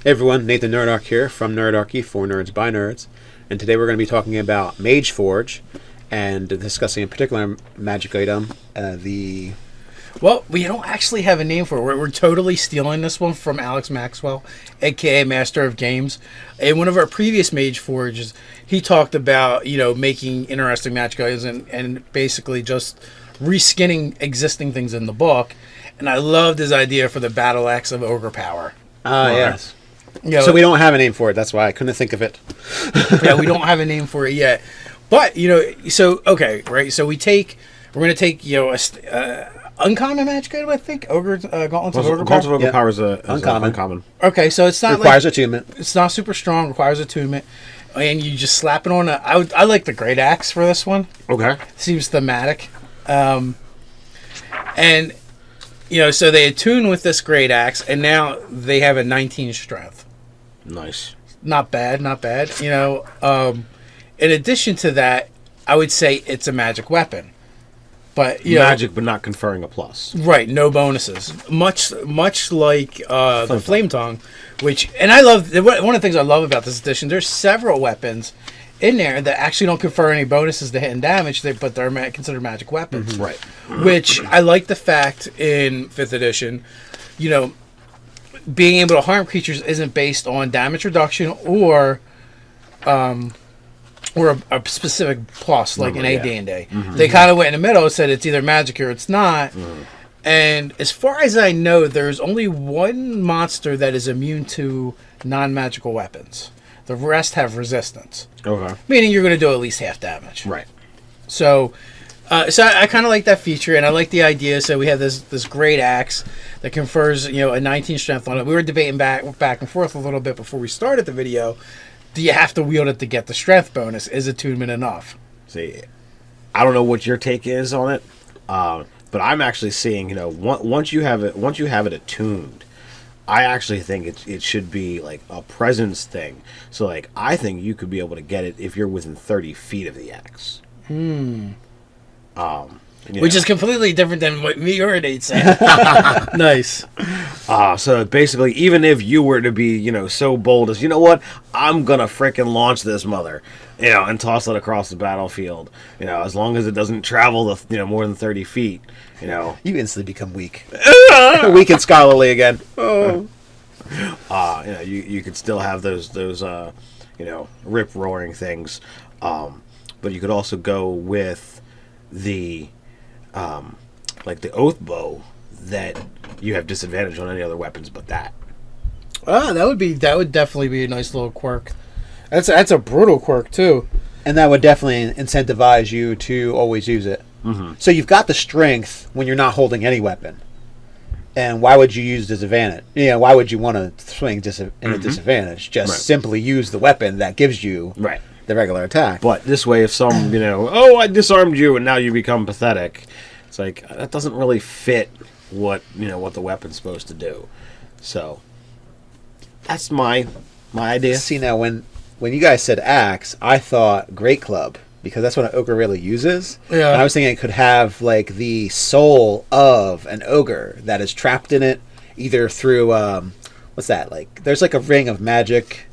Hey everyone, Nathan Nerdarchy here from Nerdarchy, for nerds by nerds, and today we're going to be talking about MageForge and discussing a particular magic item, Well, we don't actually have a name for it. We're totally stealing this one from Alex Maxwell, aka Master of Games. In one of our previous MageForges, he talked about, making interesting magic items and basically just reskinning existing things in the book. And I loved his idea for the battle axe of Ogre Power. Yes. So we don't have a name for it. That's why I couldn't think of it. Yeah, we don't have a name for it yet. But, so we're going to take, uncommon magic item, I think. Gauntlets of Ogre Power. Gauntlets of Ogre Power is uncommon. Okay, so it's not requires attunement. It's not super strong. Requires attunement, and you just slap it on. I like the great axe for this one. Okay, seems thematic, and so they attune with this great axe, and now they have a 19 strength. Nice. Not bad. In addition to that, I would say it's a magic weapon. But magic, but not conferring a plus. Right, no bonuses. Much like the Flame Tongue, and I love one of the things I love about this edition. There's several weapons in there that actually don't confer any bonuses to hit and damage, but they're considered magic weapons. Mm-hmm. Right. Which I like the fact in 5th edition, being able to harm creatures isn't based on damage reduction or a specific plus, like in AD&D. Mm-hmm. They kind of went in the middle and said it's either magic or it's not. Mm-hmm. And as far as I know, there's only one monster that is immune to non-magical weapons. The rest have resistance. Okay. Meaning you're going to do at least half damage. Right. So I kind of like that feature, and I like the idea. So we have this great axe that confers, a 19 strength on it. We were debating back and forth a little bit before we started the video. Do you have to wield it to get the strength bonus? Is attunement enough? See, I don't know what your take is on it, but I'm actually seeing, once you have it attuned, I actually think it should be like a presence thing. So, like, I think you could be able to get it if you're within 30 feet of the axe. Which is completely different than what me or Nate said. Nice. So basically, even if you were to be, so bold as, I'm gonna frickin' launch this mother, and toss it across the battlefield, as long as it doesn't travel more than 30 feet, You instantly become weak. Weak and scholarly again. Oh. You could still have those rip roaring things, but you could also go with the the oath bow that you have disadvantage on any other weapons but that. That would definitely be a nice little quirk. That's a brutal quirk too, and that would definitely incentivize you to always use it. Mm-hmm. So you've got the strength when you're not holding any weapon, and why would you use disadvantage? Why would you want to swing in a disadvantage? Just simply use the weapon that gives you the regular attack. But this way, if some I disarmed you and now you become pathetic, it's like that doesn't really fit what the weapon's supposed to do. So that's my idea. See, now when you guys said axe, I thought great club, because that's what an ogre really uses. Yeah. And I was thinking it could have like the soul of an ogre that is trapped in it, either through what's that, like there's like a ring of magic,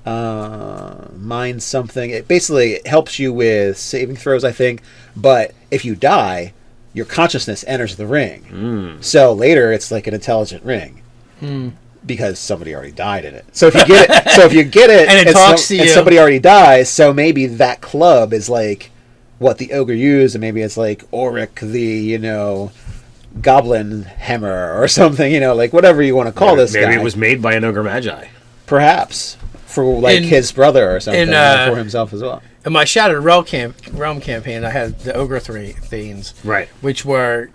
mind something. It basically helps you with saving throws, I think, but if you die, your consciousness enters the ring. So later it's like an intelligent ring. Because somebody already died in it. So if you get it, and it talks to you, and somebody already dies, so maybe that club is like what the ogre used, and maybe it's like Auric the goblin hammer or something, like whatever you want to call this guy. Maybe it was made by an Ogre Magi. Perhaps for his brother or something, for himself as well. In my Shattered Realm campaign, I had the Ogre Thanes, right, which were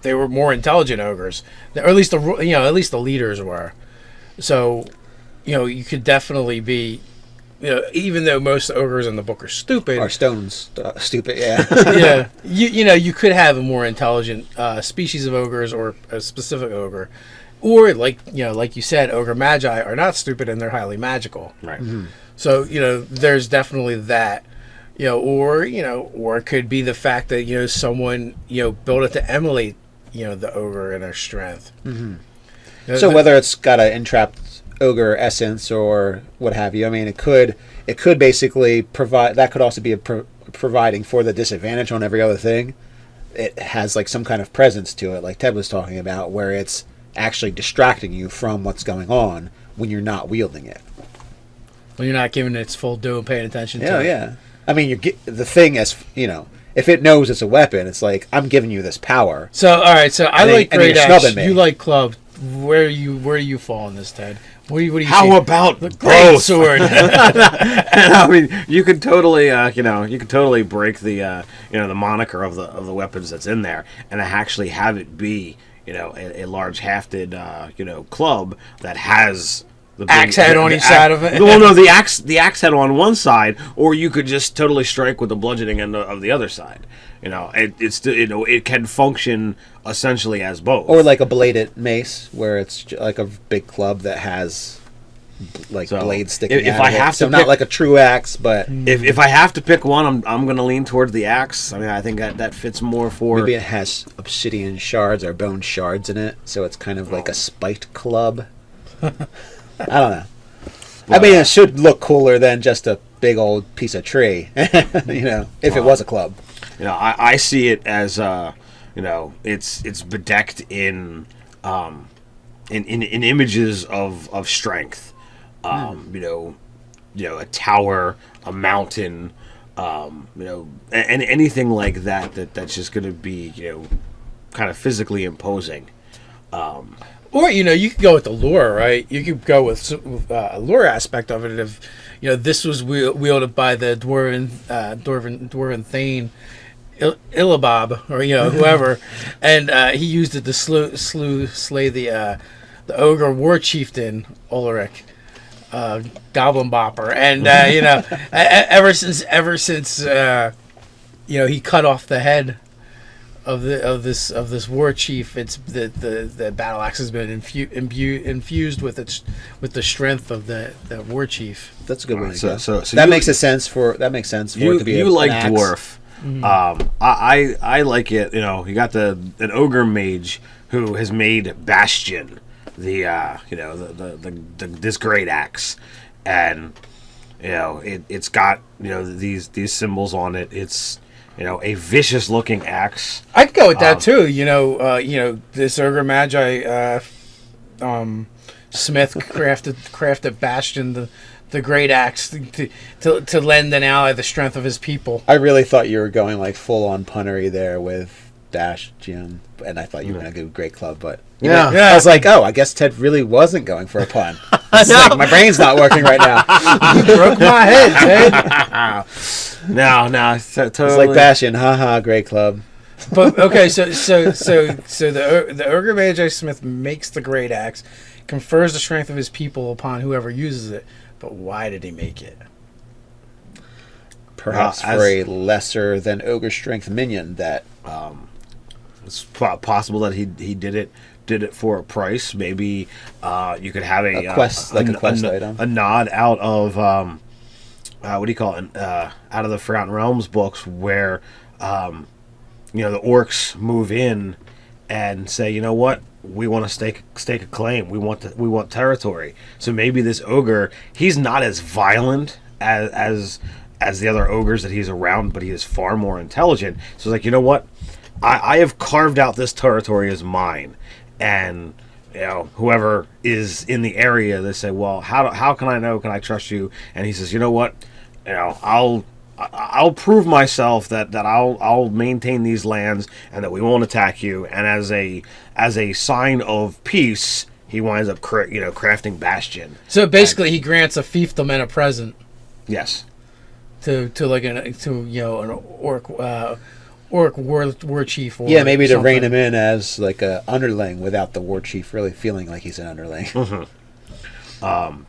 they were more intelligent ogres, or at least the leaders were. So, you could definitely be, even though most ogres in the book are stupid, stupid, yeah, yeah. You could have a more intelligent species of ogres or a specific ogre, or like you said, Ogre Magi are not stupid and they're highly magical. Right. Mm-hmm. So there's definitely that. Or it could be the fact that someone built it to emulate the ogre and their strength. Mm-hmm. So whether it's got an entrapped ogre essence or what have you, I mean, it could basically provide. That could also be providing for the disadvantage on every other thing. It has like some kind of presence to it, like Ted was talking about, where it's actually distracting you from what's going on when you're not wielding it. When you're not giving it its full due and paying attention to it. Yeah. I mean, the thing is, if it knows it's a weapon, it's like, I'm giving you this power. So, all right. So I like great you're axe. snubbing me. You like club. Where do you fall on this, Ted? What do you How see? about the great sword? I mean, you could totally, break the, the moniker of the weapons that's in there, and actually have it be, a large hafted, club that has the axe head on each side of it. Well, no, the axe head on one side, or you could just totally strike with the bludgeoning end of the other side. It can function essentially as both. Or like a bladed mace, where it's like a big club that has blades sticking out of it. So not like a true axe, but if I have to pick one, I'm going to lean towards the axe. I mean, I think that fits more for. Maybe it has obsidian shards or bone shards in it, so it's kind of like a spiked club. I don't know. But, I mean, it should look cooler than just a big old piece of tree, if it was a club. I see it as it's bedecked in images of strength. A tower, a mountain, and anything like that's just going to be kind of physically imposing. Or you could go with the lore, right? You could go with a lore aspect of it. If this was wielded by the dwarven thane, Illabab, or whoever, and he used it to slay the ogre war chieftain Ulrich, Goblin Bopper, and ever since he cut off the head of this war chief, it's the battle axe has been infused with the strength of the war chief. That's a good way to go. So that makes sense for it to be. You like an axe. dwarf. Mm-hmm. I like it. You got an ogre mage who has made Bastion this great axe, and it's got these symbols on it. It's a vicious looking axe. I could go with that too. This Ogre Magi Smith crafted Bastion the great axe to lend an ally the strength of his people. I really thought you were going like full on punnery there with Bastion, and I thought you were going to go Great Club, but I was like, I guess Ted really wasn't going for a pun. Like, my brain's not working right now. You broke my head, Ted. No, totally. It's like Bastion, haha, Great Club. But okay, so the Ogre Magi Smith makes the great axe, confers the strength of his people upon whoever uses it. But why did he make it? Perhaps for a lesser than ogre strength minion that. It's possible that he did it for a price. Maybe you could have a quest, a quest item, a nod out of what do you call it? Out of the Forgotten Realms books, where the orcs move in and say, you know what, we want to stake a claim. We want territory. So maybe this ogre, he's not as violent as the other ogres that he's around, but he is far more intelligent. So it's like, you know what, I have carved out this territory as mine, and whoever is in the area, they say, well, how can I know? Can I trust you? And he says, you know what, I'll prove myself that I'll maintain these lands and that we won't attack you. And as a sign of peace, he winds up crafting Bastion. So basically, he grants a fiefdom and a present. Yes. To an orc war chief. Or maybe to something. rein him in as like a underling without the war chief really feeling like he's an underling. Mm-hmm.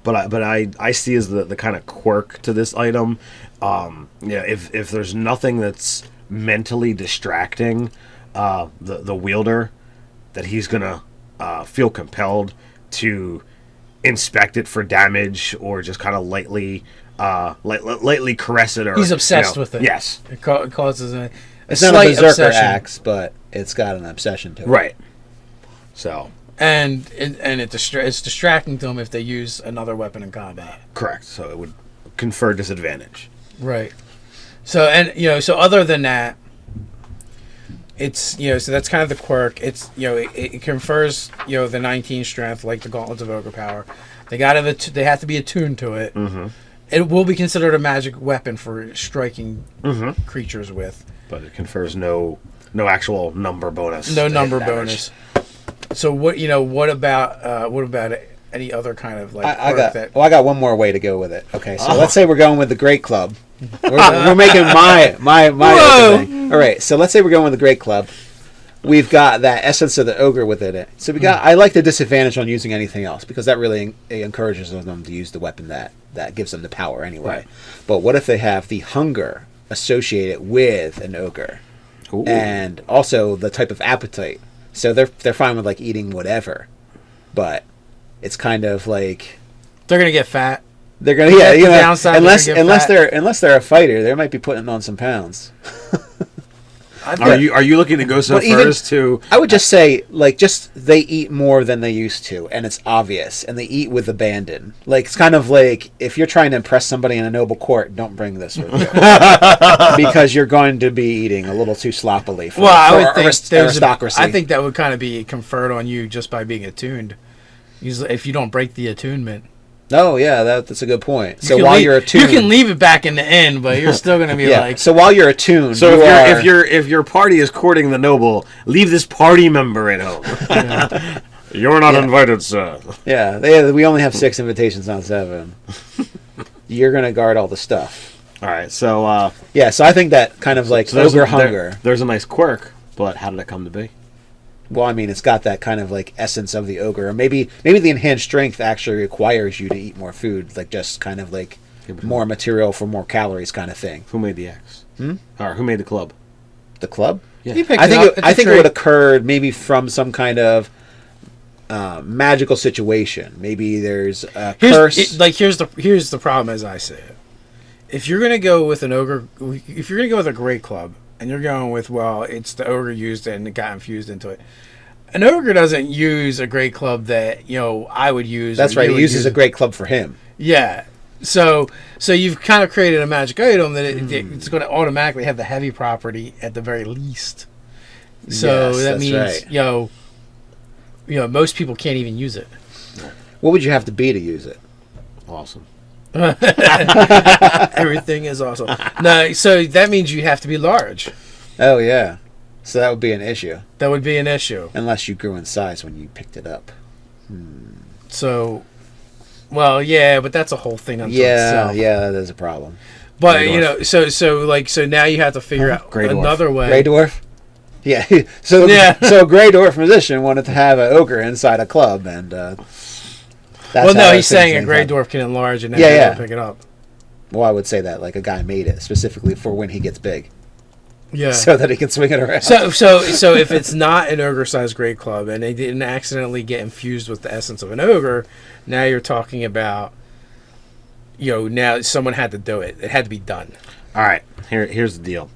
But I see as the kind of quirk to this item. If there's nothing that's mentally distracting the wielder, that he's gonna feel compelled to inspect it for damage or just kind of lightly caress it. Or he's obsessed with it. Yes, it causes it's not a berserker axe, but it's got an obsession to it. Right. So And it's distracting to them if they use another weapon in combat. Correct. So it would confer disadvantage. Right. So so other than that, it's so that's kind of the quirk. It's it confers the 19 strength like the Gauntlets of Ogre Power. They have to be attuned to it. Mm-hmm. It will be considered a magic weapon for striking creatures with. But it confers no actual number bonus. No number bonus. So what about any other kind of like I got one more way to go with it. Okay, so let's say we're going with the Great Club. We're making my thing. All right, so let's say we're going with the Great Club. We've got that essence of the ogre within it. So I like the disadvantage on using anything else because that really encourages them to use the weapon that gives them the power anyway. Right. But what if they have the hunger associated with an ogre, and also the type of appetite? So they're fine with like eating whatever, but it's kind of like they're gonna get fat. They're gonna unless they're a fighter, they might be putting on some pounds. Are you looking to go so far as to? I would just say they eat more than they used to, and it's obvious, and they eat with abandon. Like it's kind of like if you're trying to impress somebody in a noble court, don't bring this with you because you're going to be eating a little too sloppily. I would think aristocracy. I think that would kind of be conferred on you just by being attuned. Usually, if you don't break the attunement. Oh yeah, that's a good point. So while you're attuned, you can leave it back in the end, but you're still going to be like. So while you're attuned, so if your party is courting the noble, leave this party member at home. Yeah. You're not invited, sir. Yeah, we only have 6 invitations, not 7. You're going to guard all the stuff. All right, so so I think that kind of like ogre hunger. There's a nice quirk, but how did it come to be? Well, I mean, it's got that kind of like essence of the ogre, or maybe the enhanced strength actually requires you to eat more food, like just kind of like more material for more calories, kind of thing. Who made the X? Or who made the club? The club? Yeah, I think it would occurred maybe from some kind of magical situation. Maybe there's a curse. Here's the problem as I see it. If you're gonna go with an ogre, if you're gonna go with a great club. And you're going with, it's the ogre used it and it got infused into it. An ogre doesn't use a great club that, I would use. That's right. He uses a great club for him. Yeah. So you've kind of created a magic item that it's going to automatically have the heavy property at the very least. So yes, that means, right. Most people can't even use it. What would you have to be to use it? Awesome. Everything is awesome. No, so that means you have to be large. Oh yeah, so that would be an issue. That would be an issue unless you grew in size when you picked it up. So, but that's a whole thing unto itself. Yeah, that is a problem. But so now you have to figure out another way. Grey dwarf. Yeah. So a Grey dwarf musician wanted to have an ogre inside a club, and. He's saying a Grey dwarf can enlarge and then pick it up. Well, I would say that like a guy made it specifically for when he gets big. Yeah. So that he can swing it around. So if it's not an ogre-sized Grey club and they didn't accidentally get infused with the essence of an ogre, now you're talking about, now someone had to do it. It had to be done. All right. Here's the deal.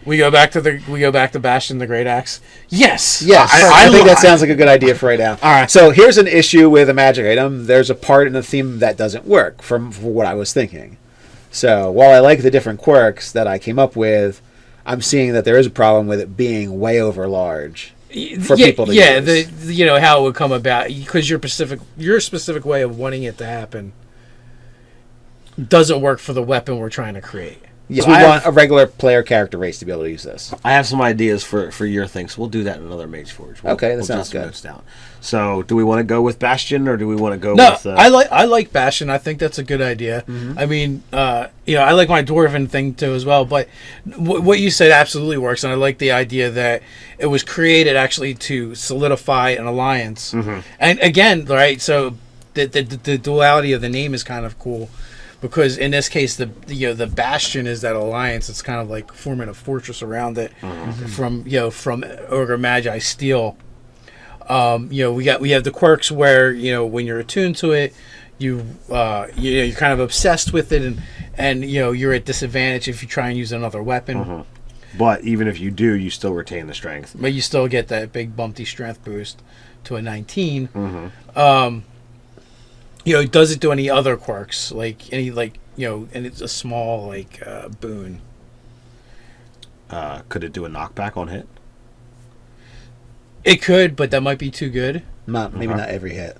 We go back to Bastion the Great Axe. Yes. I think that sounds like a good idea for right now. All right. So here's an issue with a magic item. There's a part in the theme that doesn't work for what I was thinking. So while I like the different quirks that I came up with, I'm seeing that there is a problem with it being way over large for people to use. Yeah, how it would come about because your specific way of wanting it to happen doesn't work for the weapon we're trying to create. Yes, we want a regular player character race to be able to use this. I have some ideas for your thing, so we'll do that in another MageForge. That sounds good. Down. So, do we want to go with Bastion, or do we want to go with... I like Bastion. I think that's a good idea. Mm-hmm. I mean, I like my Dwarven thing, too, as well, but what you said absolutely works, and I like the idea that it was created, actually, to solidify an alliance. Mm-hmm. And, again, right, so the duality of the name is kind of cool. Because in this case, the Bastion is that alliance. It's kind of like forming a fortress around it from Ogre Magi steel. We have the quirks where when you're attuned to it, you're kind of obsessed with it, and you're at disadvantage if you try and use another weapon. But even if you do, you still retain the strength. But you still get that big bumpy strength boost to a 19. Does it do any other quirks? Like any and it's a small boon. Could it do a knockback on hit? It could, but that might be too good. Maybe not every hit.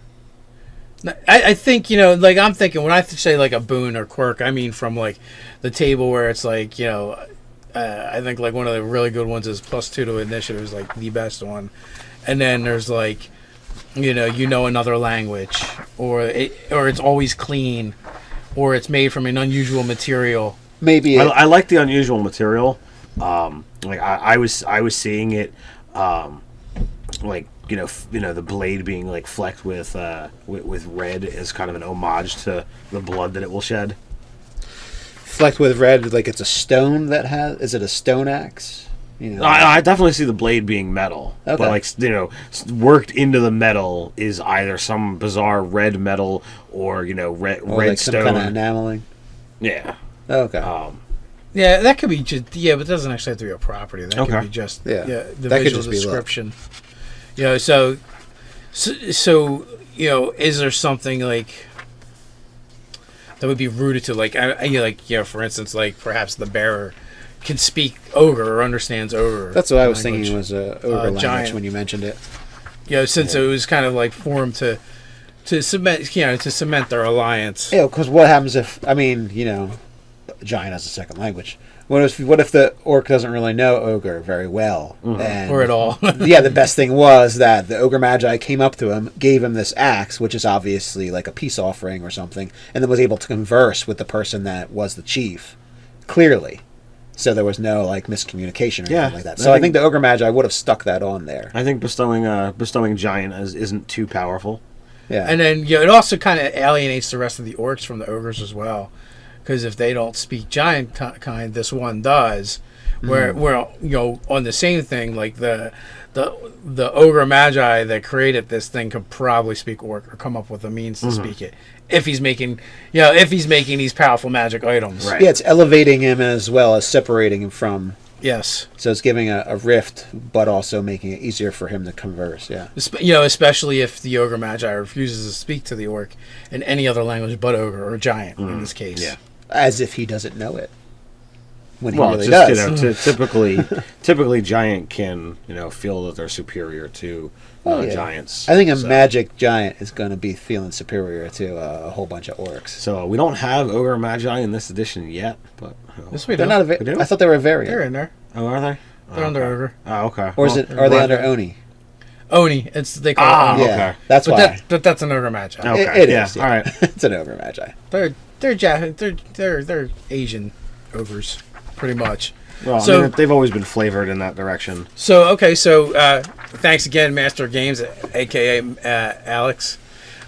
I think, I'm thinking when I say like a boon or quirk, I mean from like the table where it's like, I think like one of the really good ones is +2 to initiative is like the best one. And then there's like, another language, or it's always clean, or it's made from an unusual material. Maybe I like the unusual material. I was seeing it, the blade being like flecked with red as kind of an homage to the blood that it will shed. Flecked with red, like it's a stone that has. Is it a stone axe? I definitely see the blade being metal, okay. But worked into the metal is either some bizarre red metal or red like stone. Some kind of enameling. Yeah. Okay. Yeah, that could be just but it doesn't actually have to be a property. That could be just the that visual description. So is there something like that would be rooted to for instance, like perhaps the bearer can speak Ogre or understands Ogre. That's what I was thinking was Ogre language giant. when you mentioned it. Since it was kind of like formed to cement their alliance. Yeah, because what happens if giant has a second language? What if the orc doesn't really know Ogre very well, or at all? The best thing was that the Ogre Magi came up to him, gave him this axe, which is obviously like a peace offering or something, and then was able to converse with the person that was the chief clearly. So there was no miscommunication or anything like that. So I think the Ogre Magi would have stuck that on there. I think bestowing giant isn't too powerful. Yeah, and then it also kind of alienates the rest of the orcs from the ogres as well, because if they don't speak giant kind, this one does. Where on the same thing, like the Ogre Magi that created this thing could probably speak orc or come up with a means to speak it. If he's making these powerful magic items. Right. Yeah, it's elevating him as well as separating him from. Yes. So it's giving a rift, but also making it easier for him to converse. Yeah. Especially if the Ogre Magi refuses to speak to the orc in any other language but Ogre or Giant in this case. Yeah. As if he doesn't know it. When he really just, does. typically Giant can feel that they're superior to giants. I think a magic giant is going to be feeling superior to a whole bunch of orcs. So we don't have Ogre Magi in this edition yet, but yes, we they're do. not do? I thought they were a variant. They're in there. Oh, are they? They're under Ogre. Oh, okay. Or are they under Oni? Oni. They call it Oni. Yeah, okay. that's why. But that's an Ogre Magi. Okay. It is. All right. It's an Ogre Magi. They're Asian ogres, pretty much. Well, So- they've always been flavored in that direction. So thanks again, Master of Games, aka Alex,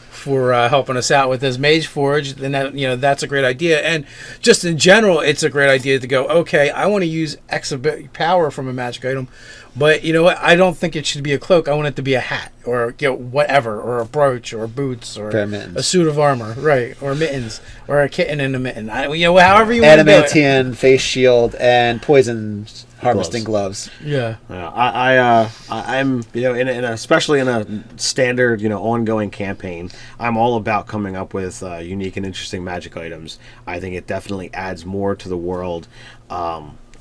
for helping us out with this MageForge. And that's a great idea. And just in general, it's a great idea to go, okay, I want to use X power from a magic item, but you know what? I don't think it should be a cloak. I want it to be a hat or whatever, or a brooch or boots or a suit of armor, right? Or mittens or a kitten in a mitten. However you want to do it. Adamantium face shield and poison harvesting gloves. Yeah. I'm especially in a standard ongoing campaign, I'm all about coming up with unique and interesting magic items. I think it definitely adds more to the world.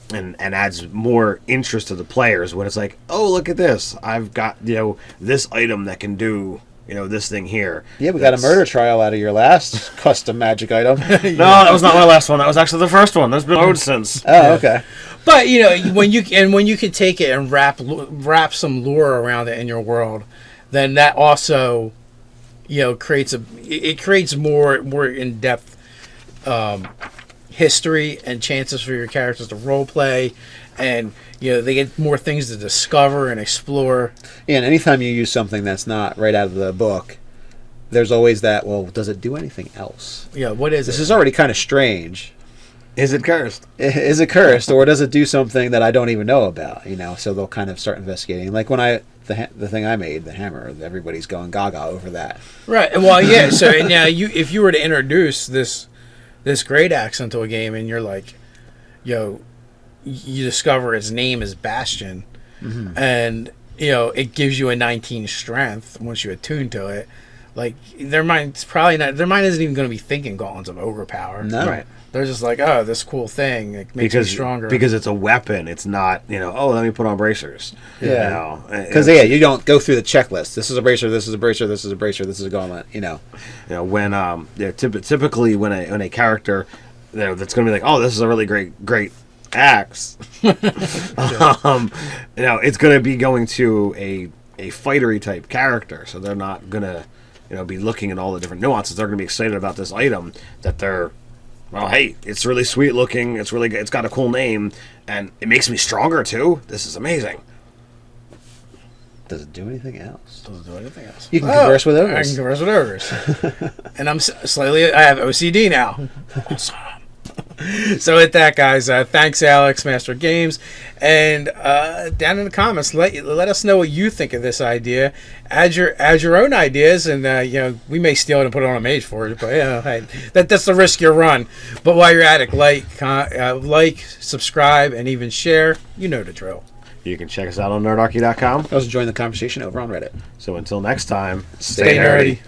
And adds more interest to the players when it's like, oh, look at this, I've got this item that can do this thing here. Yeah, we got a murder trial out of your last custom magic item. No, that was not my last one. That was actually the first one. There's been loads since. Oh, okay. But when you can take it and wrap some lore around it in your world, then that also creates more in depth history and chances for your characters to role play, and they get more things to discover and explore. Yeah, and anytime you use something that's not right out of the book, there's always that, well, does it do anything else? Yeah, what is This it? is already kind of strange. Is it cursed? Is it cursed, or does it do something that I don't even know about? So they'll kind of start investigating. Like when the thing I made, the hammer, everybody's going gaga over that. Right. Well, yeah. So now if you were to introduce this great axe into a game, and you're like, you discover its name is Bastion, and it gives you a 19 strength once you attune to it. Like their mind's probably not. Their mind isn't even going to be thinking gauntlets of ogre power. No. Right. They're just like, oh, this cool thing makes me stronger. Because it's a weapon. It's not, oh, let me put on bracers. Yeah. Because you don't go through the checklist. This is a bracer. This is a bracer. This is a bracer. This is a gauntlet. When typically when a character that's going to be like, oh, this is a really great axe. It's going to be going to a fightery type character, so they're not going to be looking at all the different nuances. They're going to be excited about this item that they're. Well, hey, it's really sweet looking. It's really good. It's got a cool name, and it makes me stronger too. This is amazing. Does it do anything else? Doesn't do anything else. You can converse with ogres. I can converse with ogres, and I'm I have OCD now. Awesome. So with that, guys, thanks, Alex, Master of Games, and down in the comments, let us know what you think of this idea. Add your own ideas, and we may steal it and put it on a MageForge, but hey, that's the risk you run. But while you're at it, like, subscribe, and even share. You know the drill. You can check us out on nerdarchy.com. Also join the conversation over on Reddit. So until next time, stay nerdy.